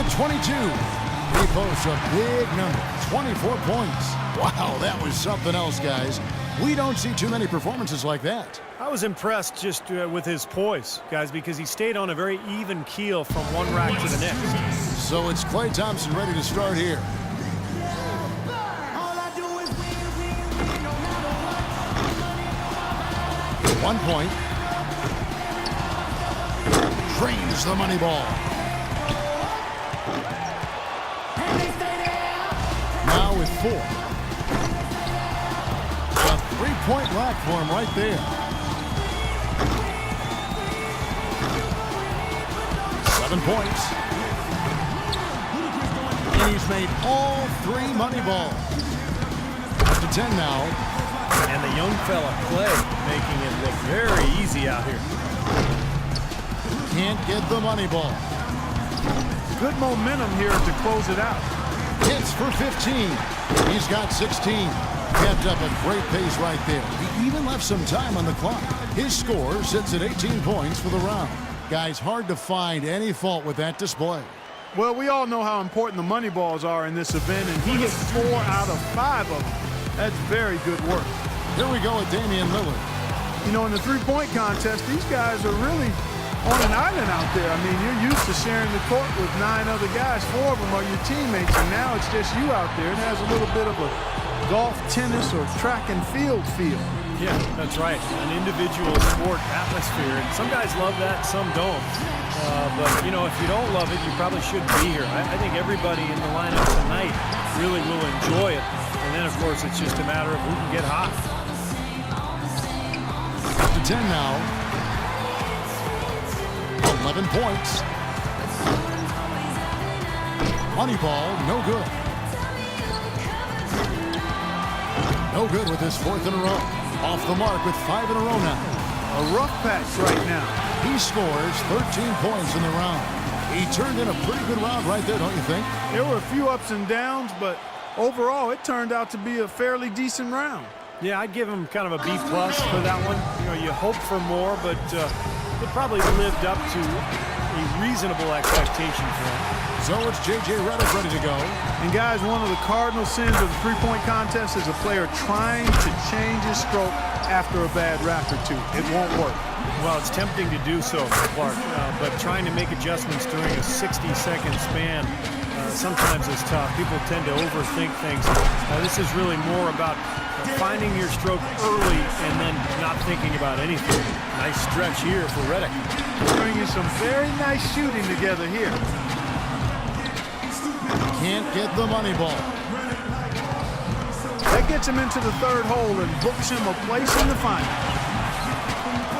the 22. He posts a big number, 24 points. Wow, that was something else, guys. We don't see too many performances like that. I was impressed just with his poise, guys, because he stayed on a very even keel from one rack to the next. So it's Klay Thompson ready to start here. 1 point. Drains the money ball. Now with 4. A 3-point rack for him right there. 7 points. And he's made all 3 money balls. Up to 10 now. And the young fella, Klay, making it look very easy out here. Can't get the money ball. Good momentum here to close it out. Hits for 15. He's got 16. Kept up a great pace right there. He even left some time on the clock. His score sits at 18 points for the round. Guys, hard to find any fault with that display. Well, we all know how important the money balls are in this event, and he hit 4 out of 5 of them. That's very good work. Here we go with Damian Lillard. You know, in the three-point contest, these guys are really on an island out there. I mean, you're used to sharing the court with 9 other guys. 4 of them are your teammates, and now it's just you out there. It has a little bit of a golf, tennis, or track and field feel. Yeah, that's right. An individual sport atmosphere. And some guys love that, some don't. But, you know, if you don't love it, you probably shouldn't be here. I think everybody in the lineup tonight really will enjoy it. And then, of course, it's just a matter of who can get hot. Up to 10 now. 11 points. Money ball, no good. No good with his 4th in a row. Off the mark with 5 in a row now. A rough patch right now. He scores 13 points in the round. He turned in a pretty good round right there, don't you think? There were a few ups and downs, but overall, it turned out to be a fairly decent round. Yeah, I'd give him kind of a B+ for that one. You know, you hope for more, but it probably lived up to a reasonable expectation for him. So it's J.J. Redick ready to go. And guys, one of the cardinal sins of the three-point contest is a player trying to change his stroke after a bad rack or two. It won't work. Well, it's tempting to do so, Clark, but trying to make adjustments during a 60-second span sometimes is tough. People tend to overthink things. This is really more about finding your stroke early and then not thinking about anything. Nice stretch here for Redick. Bringing some very nice shooting together here. Can't get the money ball. That gets him into the 3rd hole and books him a place in the final.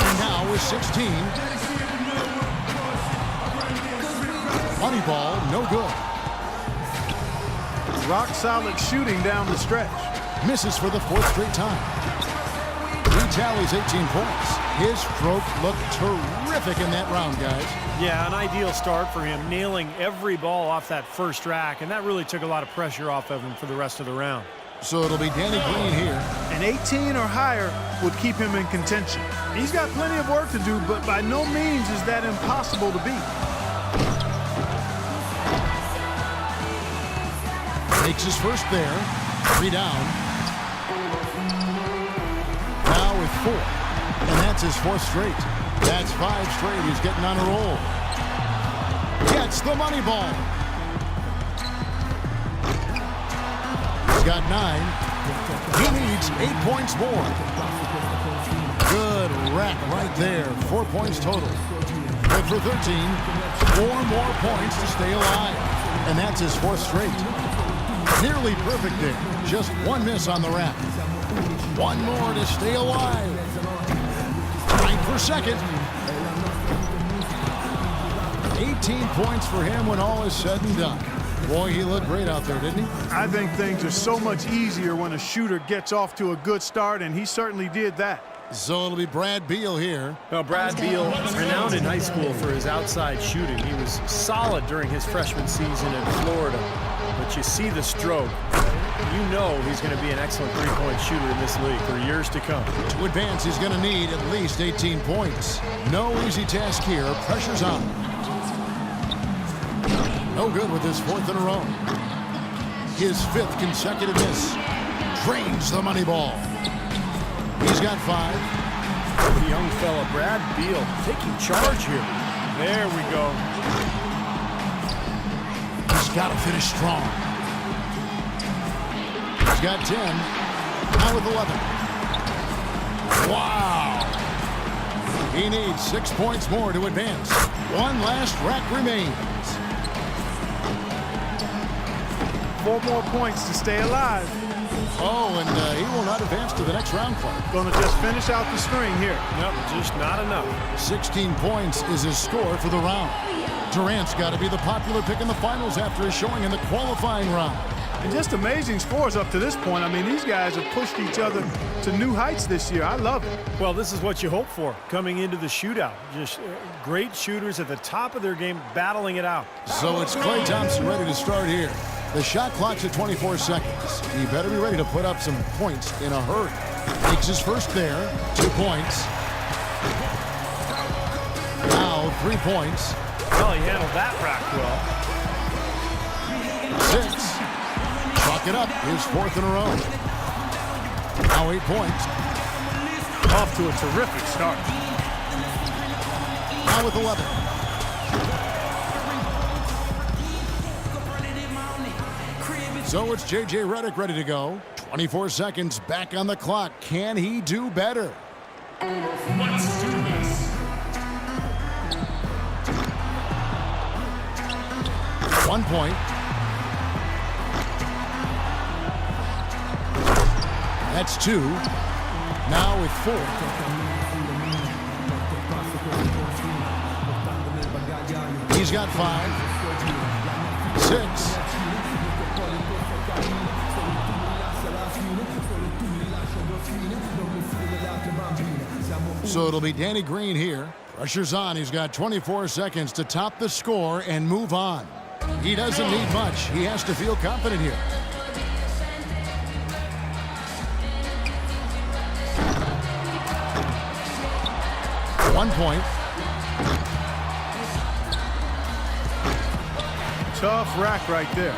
And now with 16. Money ball, no good. Rock solid shooting down the stretch. Misses for the 4th straight time. He tallies 18 points. His stroke looked terrific in that round, guys. Yeah, an ideal start for him, nailing every ball off that first rack, and that really took a lot of pressure off of him for the rest of the round. So it'll be Danny Green here. An 18 or higher would keep him in contention. He's got plenty of work to do, but by no means is that impossible to beat. Makes his first there. 3 down. Now with 4. And that's his 4th straight. That's 5 straight. He's getting on a roll. Gets the money ball. He's got 9. He needs 8 points more. Good rack right there. 4 points total. Good for 13. 4 more points to stay alive. And that's his 4th straight. Nearly perfect there. Just 1 miss on the rack. 1 more to stay alive. Trying for 2nd. 18 points for him when all is said and done. Boy, he looked great out there, didn't he? I think things are so much easier when a shooter gets off to a good start, and he certainly did that. So it'll be Brad Beal here. Well, Brad Beal, renowned in high school for his outside shooting. He was solid during his freshman season in Florida. But you see the stroke. You know he's going to be an excellent three-point shooter in this league for years to come. To advance, he's going to need at least 18 points. No easy task here. Pressure's on. No good with his 4th in a row. His 5th consecutive miss. Drains the money ball. He's got 5. The young fella, Brad Beal, taking charge here. There we go. He's got to finish strong. He's got 10. Now with 11. Wow. He needs 6 points more to advance. One last rack remains. 4 more points to stay alive. Oh, and he will not advance to the next round, Clark. Going to just finish out the string here. Nope, just not enough. 16 points is his score for the round. Durant's got to be the popular pick in the finals after his showing in the qualifying round. And just amazing scores up to this point. I mean, these guys have pushed each other to new heights this year. I love it. Well, this is what you hope for coming into the shootout. Just great shooters at the top of their game, battling it out. So it's Klay Thompson ready to start here. The shot clock's at 24 seconds. He better be ready to put up some points in a hurry. Makes his first there. 2 points. Now 3 points. Well, he handled that rack well. 6. Chalk it up. His 4th in a row. Now 8 points. Off to a terrific start. Now with 11. So it's J.J. Redick ready to go. 24 seconds back on the clock. Can he do better? Let's do this. 1 point. That's 2. Now with 4. He's got 5. 6. So it'll be Danny Green here. Pressure's on. He's got 24 seconds to top the score and move on. He doesn't need much. He has to feel confident here. One point. Tough rack right there.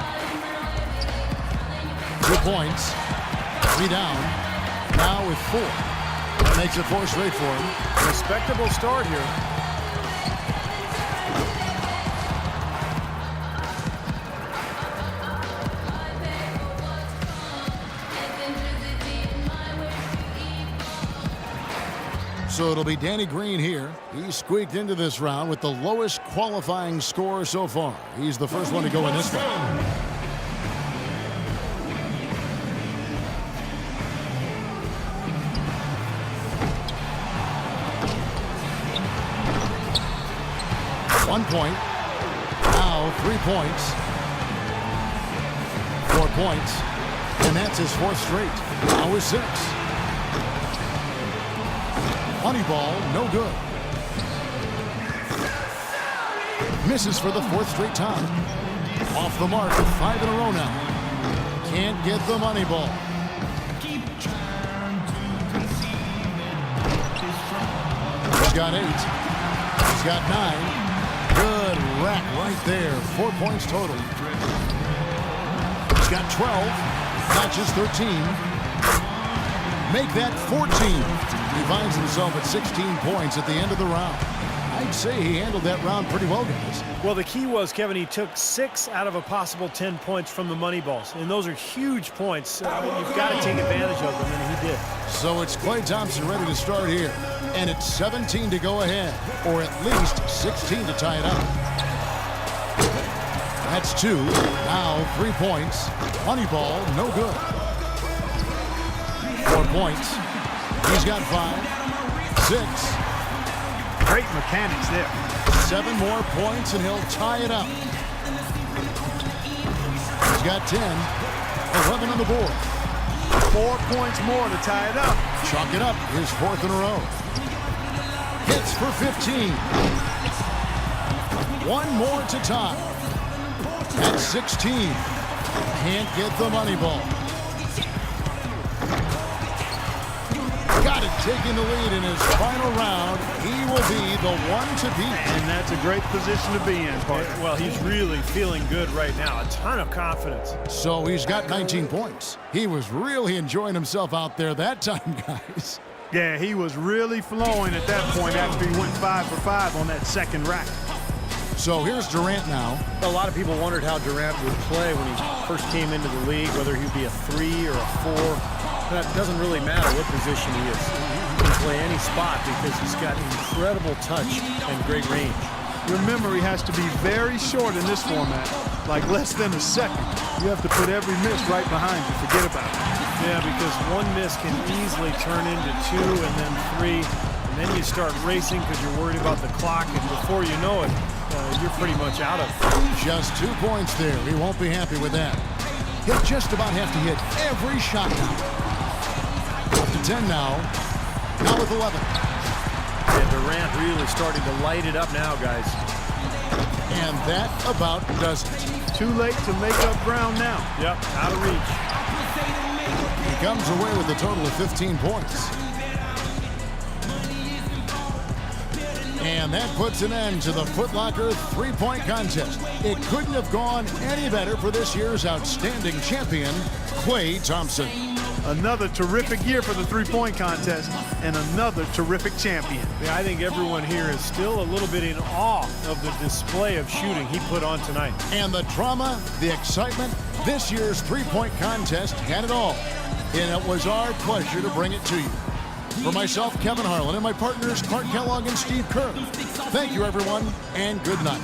2 points. 3 down. Now with 4. That makes it 4 straight for him. Respectable start here. So it'll be Danny Green here. He squeaked into this round with the lowest qualifying score so far. He's the first one to go in this one. One point. Now 3 points. 4 points. And that's his 4th straight. Now with 6. Money ball, no good. Misses for the 4th straight time. Off the mark with 5 in a row now. Can't get the money ball. He's got 8. He's got 9. Good rack right there. 4 points total. He's got 12. Matches 13. Make that 14. He finds himself at 16 points at the end of the round. I'd say he handled that round pretty well, guys. Well, the key was, Kevin, he took 6 out of a possible 10 points from the money balls. And those are huge points. You've got to take advantage of them, and he did. So it's Klay Thompson ready to start here. And it's 17 to go ahead, or at least 16 to tie it up. That's 2. Now 3 points. Money ball, no good. 4 points. He's got 5. 6. Great mechanics there. 7 more points, and he'll tie it up. He's got 10. 11 on the board. 4 points more to tie it up. Chalk it up. His 4th in a row. Hits for 15. 1 more to tie. At 16. Can't get the money ball. Got it taking the lead in his final round. He will be the one to beat. And that's a great position to be in, partner. Well, he's really feeling good right now. A ton of confidence. So he's got 19 points. He was really enjoying himself out there that time, guys. Yeah, he was really flowing at that point after he went 5 for 5 on that second rack. So here's Durant now. A lot of people wondered how Durant would play when he first came into the league, whether he'd be a 3 or a 4. That doesn't really matter what position he is. He can play any spot because he's got incredible touch and great range. Your memory has to be very short in this format, like less than a second. You have to put every miss right behind you. Forget about it. Yeah, because one miss can easily turn into 2 and then 3. And then you start racing because you're worried about the clock. And before you know it, you're pretty much out of it. Just 2 points there. He won't be happy with that. He'll just about have to hit every shot now. Up to 10 now. Now with 11. And Durant really starting to light it up now, guys. And that about does it. Too late to make up ground now. Yep, out of reach. He comes away with a total of 15 points. And that puts an end to the Foot Locker three-point contest. It couldn't have gone any better for this year's outstanding champion, Klay Thompson. Another terrific year for the three-point contest and another terrific champion. Yeah, I think everyone here is still a little bit in awe of the display of shooting he put on tonight. And the drama, the excitement, this year's three-point contest had it all. And it was our pleasure to bring it to you. For myself, Kevin Harlan, and my partners, Clark Kellogg and Steve Kerr, thank you, everyone, and good night.